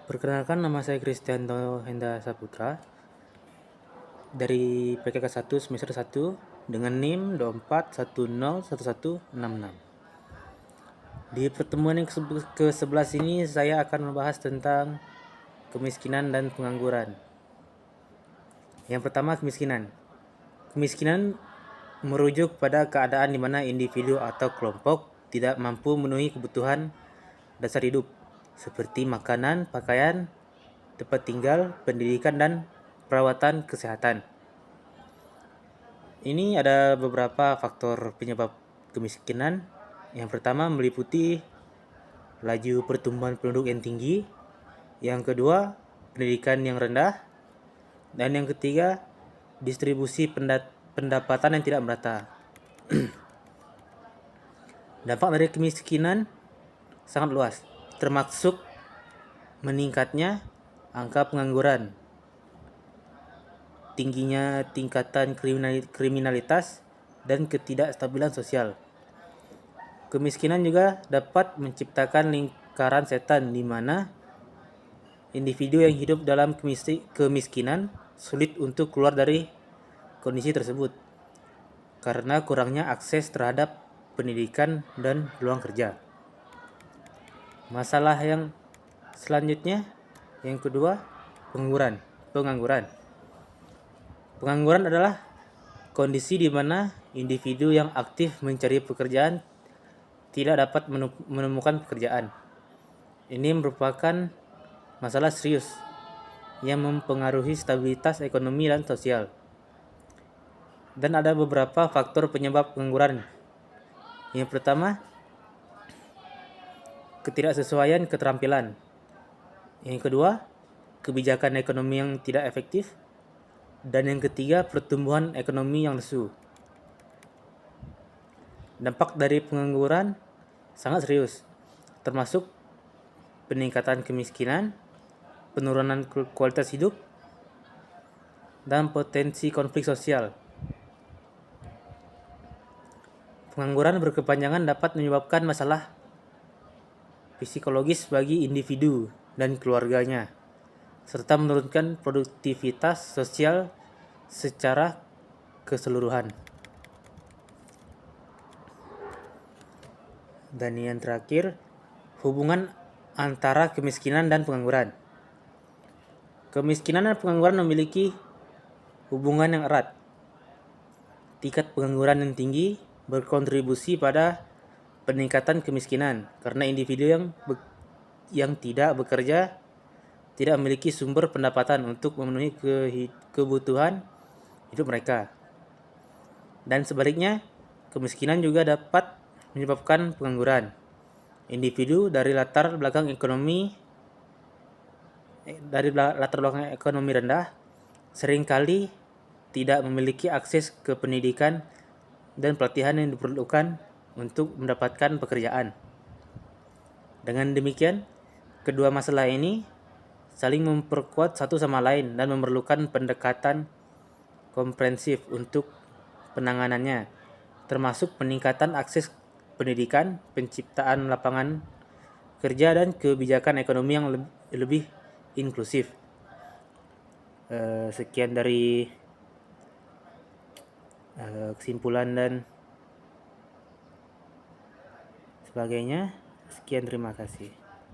Perkenalkan, nama saya Kristianto Henda Saputra dari PKK 1 semester 1 dengan NIM 24101166. Di pertemuan yang ke-11 ini saya akan membahas tentang kemiskinan dan pengangguran. Yang pertama, kemiskinan. Kemiskinan merujuk pada keadaan di mana individu atau kelompok tidak mampu memenuhi kebutuhan dasar hidup seperti makanan, pakaian, tempat tinggal, pendidikan, dan perawatan kesehatan. Ini ada beberapa faktor penyebab kemiskinan. Yang pertama meliputi laju pertumbuhan penduduk yang tinggi, yang kedua pendidikan yang rendah, dan yang ketiga distribusi pendapatan yang tidak merata. Dampak dari kemiskinan sangat luas, termasuk meningkatnya angka pengangguran, tingginya tingkatan kriminalitas, dan ketidakstabilan sosial. Kemiskinan juga dapat menciptakan lingkaran setan di mana individu yang hidup dalam kemiskinan sulit untuk keluar dari kondisi tersebut karena kurangnya akses terhadap pendidikan dan peluang kerja. Masalah yang selanjutnya, yang kedua, pengangguran. Pengangguran adalah kondisi di mana individu yang aktif mencari pekerjaan tidak dapat menemukan pekerjaan. Ini merupakan masalah serius yang mempengaruhi stabilitas ekonomi dan sosial. Dan ada beberapa faktor penyebab pengangguran. Yang pertama, ketidaksesuaian keterampilan. Yang kedua, kebijakan ekonomi yang tidak efektif. Dan yang ketiga, pertumbuhan ekonomi yang lesu. Dampak dari pengangguran sangat serius, termasuk peningkatan kemiskinan, penurunan kualitas hidup, dan potensi konflik sosial. Pengangguran berkepanjangan dapat menyebabkan masalah psikologis bagi individu dan keluarganya, serta menurunkan produktivitas sosial secara keseluruhan. Dan yang terakhir, hubungan antara kemiskinan dan pengangguran. Kemiskinan dan pengangguran memiliki hubungan yang erat. Tingkat pengangguran yang tinggi berkontribusi pada peningkatan kemiskinan karena individu yang tidak bekerja tidak memiliki sumber pendapatan untuk memenuhi kebutuhan hidup mereka. Dan sebaliknya, kemiskinan juga dapat menyebabkan pengangguran. Individu dari latar belakang ekonomi rendah seringkali tidak memiliki akses ke pendidikan dan pelatihan yang diperlukan untuk mendapatkan pekerjaan. Dengan demikian, kedua masalah ini saling memperkuat satu sama lain dan memerlukan pendekatan komprehensif untuk penanganannya, termasuk peningkatan akses pendidikan, penciptaan lapangan kerja, dan kebijakan ekonomi yang lebih inklusif. Sekian dari kesimpulan dan sebagainya. Sekian, terima kasih.